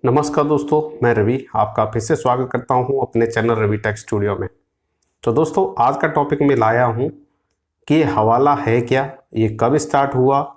नमस्कार दोस्तों, मैं रवि आपका फिर से स्वागत करता हूं अपने चैनल रवि टेक स्टूडियो में। तो दोस्तों, आज का टॉपिक मैं लाया हूं कि ये हवाला है क्या, ये कब स्टार्ट हुआ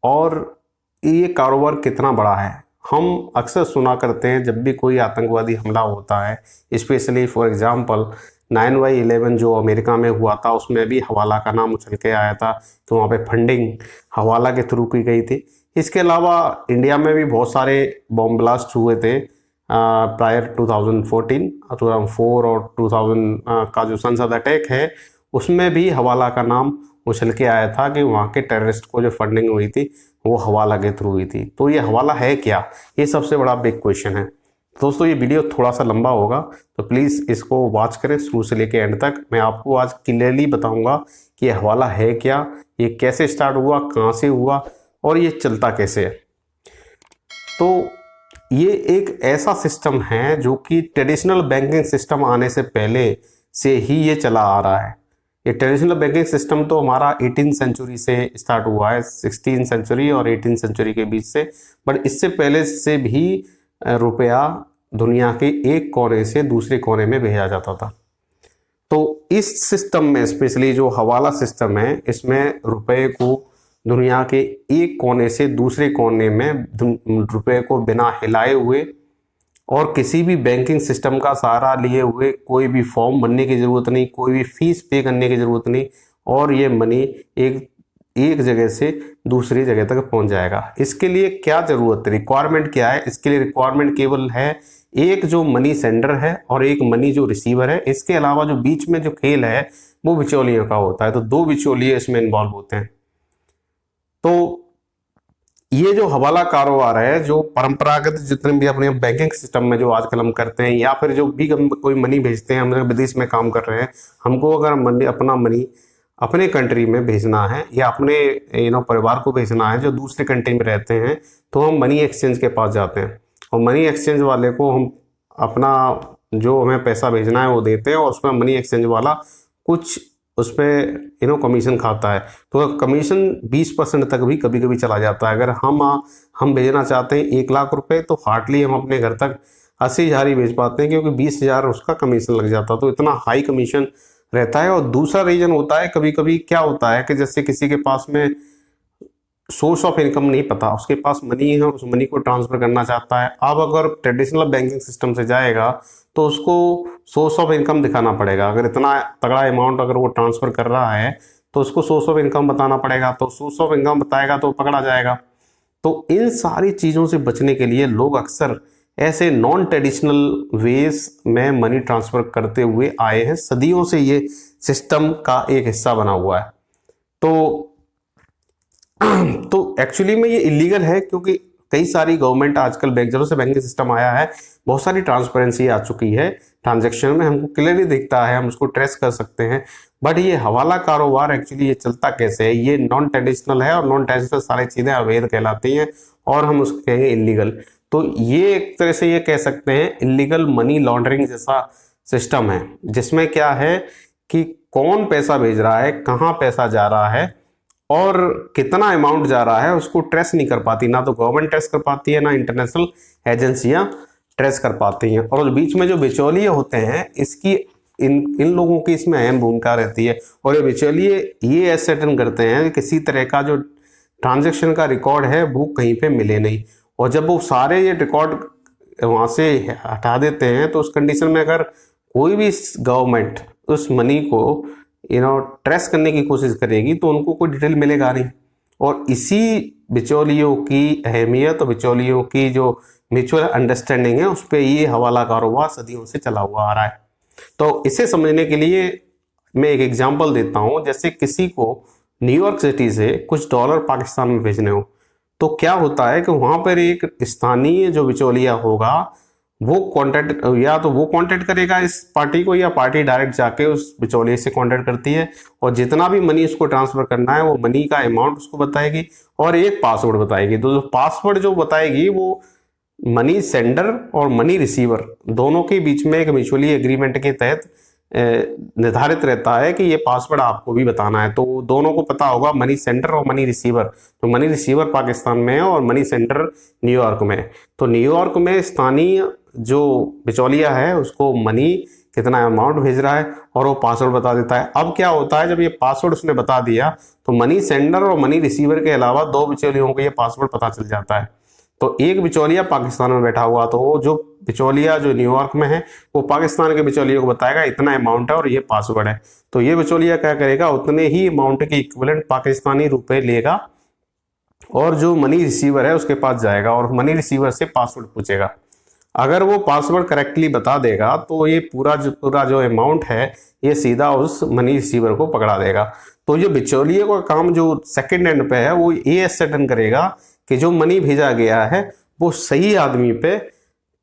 और ये कारोबार कितना बड़ा है। हम अक्सर सुना करते हैं जब भी कोई आतंकवादी हमला होता है, स्पेशली फॉर एग्जांपल 9/11 जो अमेरिका में हुआ था, उसमें भी हवाला का नाम उछल के आया था। तो वहाँ पे फंडिंग हवाला के थ्रू की गई थी। इसके अलावा इंडिया में भी बहुत सारे बॉम्ब ब्लास्ट हुए थे प्रायर 2014, 2004 और 2000 का जो संसद अटैक है उसमें भी हवाला का नाम उछल के आया था कि वहाँ के टेररिस्ट को जो फंडिंग हुई थी वो हवाला के थ्रू हुई थी। तो ये हवाला है क्या, ये सबसे बड़ा बिग क्वेश्चन है। दोस्तों, ये वीडियो थोड़ा सा लंबा होगा तो प्लीज़ इसको वॉच करें शुरू से लेकर एंड तक। मैं आपको आज क्लियरली बताऊंगा कि ये हवाला है क्या, ये कैसे स्टार्ट हुआ, कहाँ से हुआ और ये चलता कैसे है। तो ये एक ऐसा सिस्टम है जो कि ट्रेडिशनल बैंकिंग सिस्टम आने से पहले से ही ये चला आ रहा है। ये ट्रेडिशनल बैंकिंग सिस्टम तो हमारा 18th सेंचुरी से स्टार्ट हुआ है, 16th सेंचुरी और 18th सेंचुरी के बीच से। बट इससे पहले से भी रुपया दुनिया के एक कोने से दूसरे कोने में भेजा जाता था। तो इस सिस्टम में स्पेशली जो हवाला सिस्टम है, इसमें रुपए को दुनिया के एक कोने से दूसरे कोने में रुपए को बिना हिलाए हुए और किसी भी बैंकिंग सिस्टम का सहारा लिए हुए, कोई भी फॉर्म भरने की ज़रूरत नहीं, कोई भी फीस पे करने की ज़रूरत नहीं, और ये मनी एक जगह से दूसरी जगह तक पहुंच जाएगा। इसके लिए क्या ज़रूरत है, रिक्वायरमेंट क्या है? इसके लिए रिक्वायरमेंट केवल है एक जो मनी सेंडर है और एक मनी जो रिसीवर है। इसके अलावा जो बीच में जो खेल है वो बिचौलियों का होता है। तो दो बिचौलिए इसमें इन्वॉल्व होते हैं। तो ये जो हवाला कारोबार है, जो परंपरागत जितने भी अपने बैंकिंग सिस्टम में जो आजकल हम करते हैं, या फिर जो भी हम कोई मनी भेजते हैं, हम विदेश में काम कर रहे हैं, हमको अगर अपना मनी अपने कंट्री में भेजना है या अपने परिवार को भेजना है जो दूसरे कंट्री में रहते हैं, तो हम मनी एक्सचेंज के पास जाते हैं और मनी एक्सचेंज वाले को हम अपना जो हमें पैसा भेजना है वो देते हैं और उसमें मनी एक्सचेंज वाला कुछ उस पर कमीशन खाता है। तो कमीशन 20% तक भी कभी कभी चला जाता है। अगर हम भेजना चाहते हैं 1 लाख रुपए, तो हार्डली हम अपने घर तक 80,000 ही भेज पाते हैं, क्योंकि 20,000 उसका कमीशन लग जाता है। तो इतना हाई कमीशन रहता है। और दूसरा रीजन होता है, कभी कभी क्या होता है कि जैसे किसी के पास में सोर्स ऑफ इनकम नहीं पता, उसके पास मनी है और उस मनी को ट्रांसफर करना चाहता है। अब अगर ट्रेडिशनल बैंकिंग सिस्टम से जाएगा तो उसको सोर्स ऑफ इनकम दिखाना पड़ेगा। अगर इतना तगड़ा अमाउंट अगर वो ट्रांसफर कर रहा है तो उसको सोर्स ऑफ इनकम बताना पड़ेगा। तो सोर्स ऑफ इनकम बताएगा तो पकड़ा जाएगा। तो इन सारी चीज़ों से बचने के लिए लोग अक्सर ऐसे नॉन ट्रेडिशनल वेज में मनी ट्रांसफर करते हुए आए हैं। सदियों से ये सिस्टम का एक हिस्सा बना हुआ है। तो एक्चुअली में ये इलीगल है, क्योंकि कई सारी गवर्नमेंट आजकल जब से बैंकिंग सिस्टम आया है, बहुत सारी ट्रांसपेरेंसी आ चुकी है ट्रांजैक्शन में, हमको क्लियरली दिखता है, हम उसको ट्रेस कर सकते हैं। बट ये हवाला कारोबार एक्चुअली ये चलता कैसे है? ये नॉन ट्रेडिशनल है और नॉन ट्रेडिशनल सारी चीज़ें अवैध कहलाती हैं और हम उसको कहेंगे इलीगल। तो ये एक तरह से ये कह सकते हैं इलीगल मनी लॉन्ड्रिंग जैसा सिस्टम है, जिसमें क्या है कि कौन पैसा भेज रहा है, कहाँ पैसा जा रहा है और कितना अमाउंट जा रहा है, उसको ट्रेस नहीं कर पाती। ना तो गवर्नमेंट ट्रेस कर पाती है, ना इंटरनेशनल एजेंसियां ट्रेस कर पाती हैं। और बीच में जो बिचौलिए होते हैं, इसकी इन लोगों की इसमें अहम भूमिका रहती है। और ये बिचौलिए ये एसेटन करते हैं कि किसी तरह का जो ट्रांजैक्शन का रिकॉर्ड है वो कहीं पे मिले नहीं। और जब वो सारे ये रिकॉर्ड वहाँ से हटा देते हैं, तो उस कंडीशन में अगर कोई भी गवर्नमेंट उस मनी को ट्रेस करने की कोशिश करेगी तो उनको कोई डिटेल मिलेगा नहीं। और इसी बिचौलियों की अहमियत और बिचौलियों की जो म्यूचुअल अंडरस्टैंडिंग है, उस पर ये हवाला कारोबार सदियों से चला हुआ आ रहा है। तो इसे समझने के लिए मैं एक एग्जांपल देता हूँ। जैसे किसी को न्यूयॉर्क सिटी से कुछ डॉलर पाकिस्तान में भेजने हो, तो क्या होता है कि वहाँ पर एक स्थानीय जो बिचौलिया होगा वो कांटेक्ट करेगा इस पार्टी को, या पार्टी डायरेक्ट जाके उस बिचौलिए से कांटेक्ट करती है और जितना भी मनी उसको ट्रांसफर करना है वो मनी का अमाउंट उसको बताएगी और एक पासवर्ड बताएगी। तो जो पासवर्ड जो बताएगी वो मनी सेंडर और मनी रिसीवर दोनों के बीच में एक म्यूचुअली एग्रीमेंट के तहत निर्धारित रहता है कि ये पासवर्ड आपको भी बताना है। तो दोनों को पता होगा, मनी सेंडर और मनी रिसीवर। तो मनी रिसीवर पाकिस्तान में है और मनी सेंडर न्यूयॉर्क में है। तो न्यूयॉर्क में स्थानीय जो बिचौलिया है उसको मनी कितना अमाउंट भेज रहा है और वो पासवर्ड बता देता है। अब क्या होता है, जब ये पासवर्ड उसने बता दिया तो मनी सेंडर और मनी रिसीवर के अलावा 2 बिचौलियों को ये पासवर्ड पता चल जाता है। तो एक बिचौलिया पाकिस्तान में बैठा हुआ, तो वो जो बिचौलिया जो न्यूयॉर्क में है वो पाकिस्तान के बिचौलिया को बताएगा इतना अमाउंट है और ये पासवर्ड है। तो ये बिचौलिया क्या करेगा, उतने ही अमाउंट के इक्विवेलेंट पाकिस्तानी रुपए लेगा और जो मनी रिसीवर है उसके पास जाएगा और मनी रिसीवर से पासवर्ड पूछेगा। अगर वो पासवर्ड करेक्टली बता देगा तो ये पूरा जो अमाउंट है ये सीधा उस मनी रिसीवर को पकड़ा देगा। तो ये बिचौलिए का काम जो सेकंड एंड पे है वो ये असर्टेन करेगा कि जो मनी भेजा गया है वो सही आदमी पे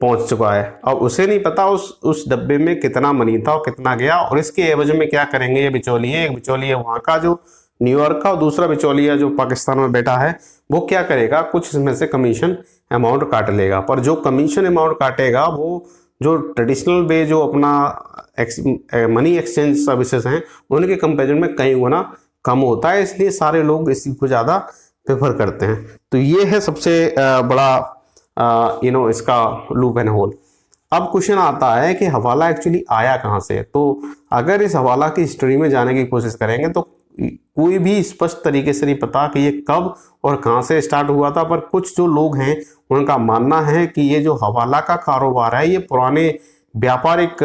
पहुंच चुका है। अब उसे नहीं पता उस डब्बे में कितना मनी था और कितना गया, और इसके एवज में क्या करेंगे ये बिचौलिए, एक बिचौलिया वहां का जो न्यूयॉर्क का और दूसरा बिचौलिया जो पाकिस्तान में बैठा है वो क्या करेगा, कुछ इसमें से कमीशन अमाउंट काट लेगा। पर जो कमीशन अमाउंट काटेगा वो जो ट्रेडिशनल वे जो अपना मनी एक्सचेंज सर्विसेज हैं उनके कंपेरिजन में कई गुना कम होता है, इसलिए सारे लोग इसी को ज़्यादा प्रेफर करते हैं। तो ये है सबसे बड़ा इसका लूप एंड होल। अब क्वेश्चन आता है कि हवाला एक्चुअली आया कहाँ से। तो अगर इस हवाला की हिस्ट्री में जाने की कोशिश करेंगे तो कोई भी स्पष्ट तरीके से नहीं पता कि ये कब और कहां से स्टार्ट हुआ था। पर कुछ जो लोग हैं उनका मानना है कि ये जो हवाला का कारोबार है ये पुराने व्यापारिक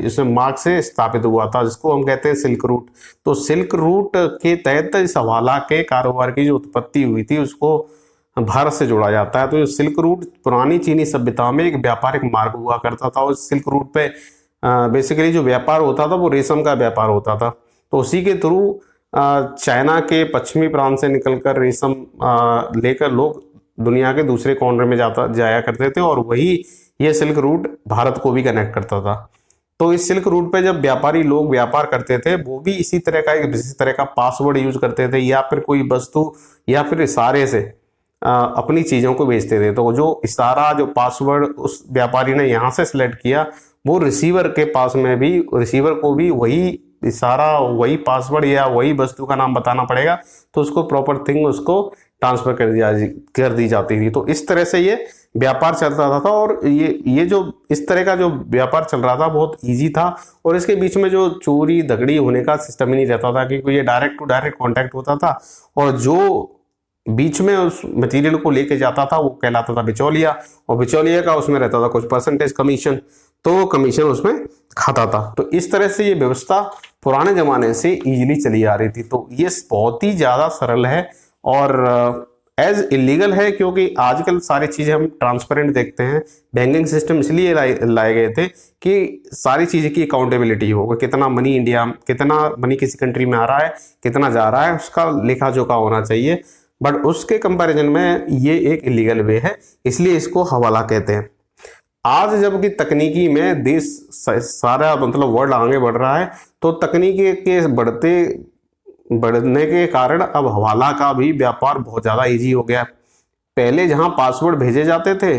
इस मार्ग से स्थापित हुआ था, जिसको हम कहते हैं सिल्क रूट। तो सिल्क रूट के तहत इस हवाला के कारोबार की जो उत्पत्ति हुई थी उसको भारत से जोड़ा जाता है। तो सिल्क रूट पुरानी चीनी सभ्यता में एक व्यापारिक मार्ग हुआ करता था और सिल्क रूट पे बेसिकली जो व्यापार होता था वो रेशम का व्यापार होता था। तो उसी के थ्रू चाइना के पश्चिमी प्रांत से निकलकर रेशम लेकर लोग दुनिया के दूसरे कॉर्नर में जाया करते थे और वही ये सिल्क रूट भारत को भी कनेक्ट करता था। तो इस सिल्क रूट पे जब व्यापारी लोग व्यापार करते थे वो भी इसी तरह का पासवर्ड यूज करते थे या फिर कोई वस्तु या फिर इशारे से अपनी चीज़ों को बेचते थे। तो जो इशारा जो पासवर्ड उस व्यापारी ने यहाँ से सिलेक्ट किया वो रिसीवर के पास में भी, रिसीवर को भी वही इशारा वही पासवर्ड या वही वस्तु का नाम बताना पड़ेगा, तो उसको प्रॉपर थिंग उसको ट्रांसफर कर दी जाती थी। तो इस तरह से ये व्यापार चल रहा था और ये जो इस तरह का जो व्यापार चल रहा था बहुत इजी था और इसके बीच में जो चोरी दगड़ी होने का सिस्टम ही नहीं रहता था, क्योंकि ये डायरेक्ट टू डायरेक्ट कॉन्टैक्ट होता था और जो बीच में उस मटेरियल को लेके जाता था वो कहलाता था बिचौलिया और बिचौलिया का उसमें रहता था कुछ परसेंटेज कमीशन, तो वो उसमें खाता था। तो इस तरह से ये व्यवस्था पुराने जमाने से इजीली चली आ रही थी। तो ये बहुत ही ज़्यादा सरल है और एज इलीगल है, क्योंकि आजकल सारी चीज़ें हम ट्रांसपेरेंट देखते हैं। बैंकिंग सिस्टम इसलिए लाए गए थे कि सारी चीज़ें की अकाउंटेबिलिटी हो, कितना मनी किसी कंट्री में आ रहा है, कितना जा रहा है, उसका लेखा जोखा होना चाहिए। बट उसके कंपैरिजन में ये एक इलीगल वे है, इसलिए इसको हवाला कहते हैं। आज जबकि तकनीकी में देश सारा मतलब वर्ल्ड आगे बढ़ रहा है, तो तकनीकी के बढ़ने के कारण अब हवाला का भी व्यापार बहुत ज़्यादा इजी हो गया। पहले जहां पासवर्ड भेजे जाते थे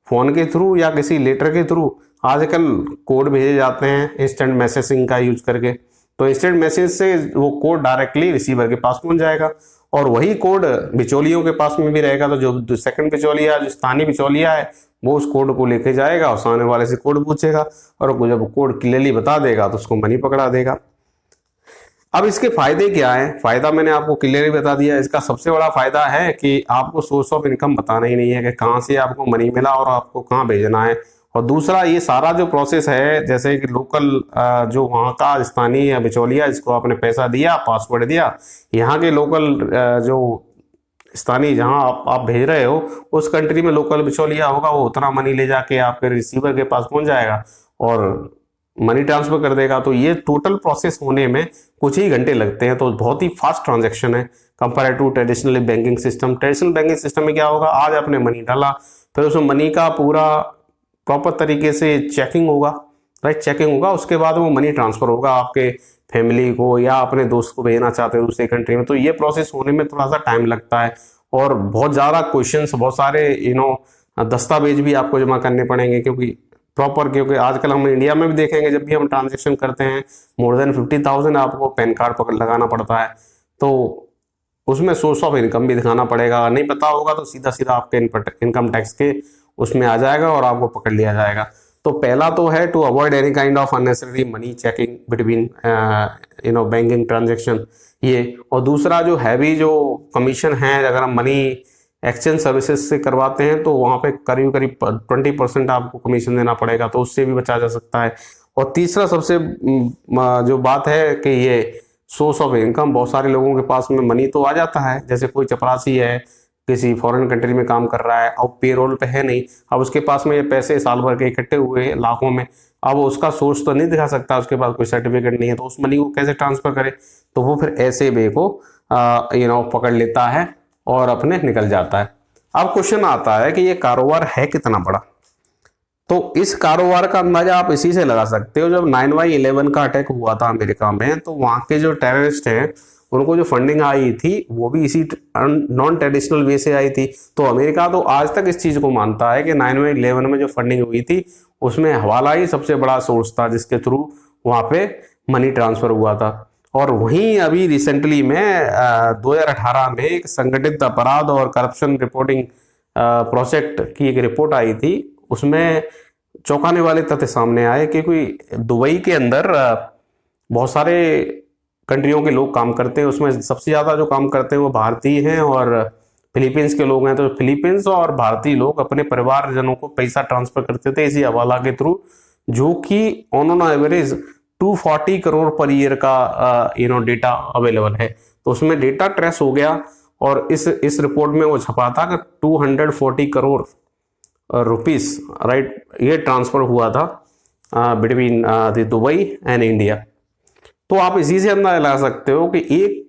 फ़ोन के थ्रू या किसी लेटर के थ्रू, आजकल कोड भेजे जाते हैं इंस्टेंट मैसेजिंग का यूज करके। तो इंस्टेंट मैसेज से वो कोड डायरेक्टली रिसीवर के पास पहुंच जाएगा और वही कोड बिचौलियों के पास में भी रहेगा। तो जो सेकंड बिचौलिया, जो स्थानीय बिचौलिया है, वो उस कोड को लेके जाएगा और सामने वाले से कोड पूछेगा और जब कोड क्लियरली बता देगा तो उसको मनी पकड़ा देगा। अब इसके फायदे क्या है? फायदा मैंने आपको क्लियरली बता दिया। इसका सबसे बड़ा फायदा है कि आपको सोर्स ऑफ इनकम बताना ही नहीं है कि कहाँ से आपको मनी मिला और आपको कहाँ भेजना है। और दूसरा, ये सारा जो प्रोसेस है, जैसे कि लोकल जो वहाँ का स्थानीय बिचौलिया, जिसको आपने पैसा दिया, पासवर्ड दिया, यहाँ के लोकल जो स्थानीय जहाँ आप भेज रहे हो उस कंट्री में लोकल बिचौलिया होगा, वो उतना मनी ले जाके आपके रिसीवर के पास पहुँच जाएगा और मनी ट्रांसफर कर देगा। तो ये टोटल प्रोसेस होने में कुछ ही घंटे लगते हैं। तो बहुत ही फास्ट ट्रांजैक्शन है compare to traditional banking system. Traditional banking system में क्या होगा, आज आपने मनी डाला, फिर उसमें मनी का पूरा प्रॉपर तरीके से चेकिंग होगा, राइट, चेकिंग होगा, उसके बाद वो मनी ट्रांसफर होगा आपके फैमिली को या अपने दोस्त को भेजना चाहते हो दूसरे कंट्री में। तो ये प्रोसेस होने में थोड़ा सा टाइम लगता है और बहुत ज़्यादा क्वेश्चंस, बहुत सारे दस्तावेज भी आपको जमा करने पड़ेंगे, क्योंकि प्रॉपर, क्योंकि आजकल हम इंडिया में भी देखेंगे जब भी हम ट्रांजेक्शन करते हैं मोर देन 50,000 आपको पैन कार्ड पकड़ लगाना पड़ता है, तो उसमें सोर्स ऑफ इनकम भी दिखाना पड़ेगा। नहीं पता होगा तो सीधा सीधा आपके इनकम टैक्स के उसमें आ जाएगा और आपको पकड़ लिया जाएगा। तो पहला तो है to avoid any kind of unnecessary money checking between banking transaction ये, और दूसरा जो हैवी जो कमीशन है अगर हम मनी एक्सचेंज सर्विसेज से करवाते हैं तो वहाँ पे करीब करीब 20% आपको कमीशन देना पड़ेगा, तो उससे भी बचा जा सकता है। और तीसरा सबसे जो बात है कि ये सोर्स ऑफ इनकम, बहुत सारे लोगों के पास में मनी तो आ जाता है, जैसे कोई चपरासी है किसी फॉरेन कंट्री में काम कर रहा है और पेरोल पे है नहीं, अब उसके पास में ये पैसे साल भर के इकट्ठे हुए लाखों में, अब उसका सोर्स तो नहीं दिखा सकता, उसके पास कोई सर्टिफिकेट नहीं है, तो उस मनी को कैसे ट्रांसफर करे, तो वो फिर ऐसे वे को पकड़ लेता है और अपने निकल जाता है। अब क्वेश्चन आता है कि ये कारोबार है कितना बड़ा, तो इस कारोबार का अंदाजा आप इसी से लगा सकते हो। जब 9/11 का अटैक हुआ था अमेरिका में, तो वहां के जो टेररिस्ट हैं उनको जो फंडिंग आई थी वो भी इसी नॉन ट्रेडिशनल वे से आई थी। तो अमेरिका तो आज तक इस चीज को मानता है कि 9/11 में जो फंडिंग हुई थी उसमें हवाला ही सबसे बड़ा सोर्स था जिसके थ्रू वहां पे मनी ट्रांसफर हुआ था। और वहीं अभी रिसेंटली में 2018 में एक संगठित अपराध और करप्शन रिपोर्टिंग प्रोजेक्ट की एक रिपोर्ट आई थी, उसमें चौंकाने वाले तथ्य सामने आए कि कोई दुबई के अंदर बहुत सारे कंट्रियों के लोग काम करते हैं, उसमें सबसे ज़्यादा जो काम करते हैं वो भारतीय हैं और फिलीपींस के लोग हैं। तो फिलीपींस और भारतीय लोग अपने परिवारजनों को पैसा ट्रांसफर करते थे इसी हवाला के थ्रू, जो कि on average 240 crore per year का डेटा अवेलेबल है। तो उसमें डेटा ट्रेस हो गया और इस रिपोर्ट में वो छपा था कि 240 करोड़ रुपीस राइट ये ट्रांसफर हुआ था बिटवीन दुबई एंड इंडिया। तो आप इसी से अंदाजा लगा सकते हो कि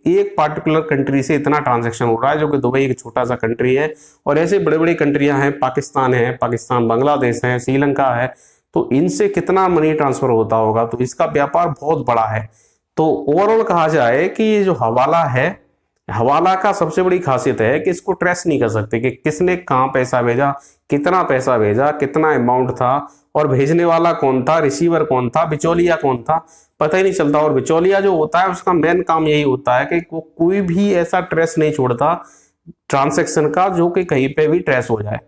एक पार्टिकुलर कंट्री से इतना ट्रांजैक्शन हो रहा है, जो कि दुबई एक छोटा सा कंट्री है, और ऐसे बड़े बड़ी कंट्रियां हैं, पाकिस्तान बांग्लादेश है, श्रीलंका है, तो इनसे कितना मनी ट्रांसफर होता होगा। तो इसका व्यापार बहुत बड़ा है। तो ओवरऑल कहा जाए कि ये जो हवाला है, हवाला का सबसे बड़ी खासियत है कि इसको ट्रेस नहीं कर सकते कि किसने कहाँ पैसा भेजा, कितना अमाउंट था, और भेजने वाला कौन था, रिसीवर कौन था, बिचौलिया कौन था, पता ही नहीं चलता। और बिचौलिया जो होता है उसका मेन काम यही होता है कि वो कोई भी ऐसा ट्रेस नहीं छोड़ता ट्रांसैक्शन का जो कि कहीं पे भी ट्रेस हो जाए।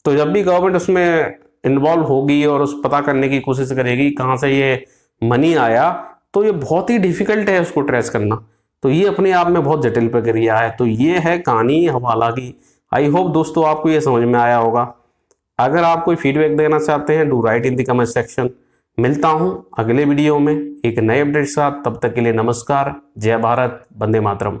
तो जब भी गवर्नमेंट उसमें इन्वॉल्व होगी और उस पता करने की कोशिश करेगी कहाँ से ये मनी आया, तो ये बहुत ही डिफिकल्ट है उसको ट्रेस करना। तो ये अपने आप में बहुत जटिल प्रक्रिया है। तो ये है कहानी हवाला की। आई होप दोस्तों आपको ये समझ में आया होगा। अगर आप कोई फीडबैक देना चाहते हैं do right in the comment section. मिलता हूं अगले वीडियो में एक नए अपडेट के साथ, तब तक के लिए नमस्कार, जय भारत, वंदे मातरम।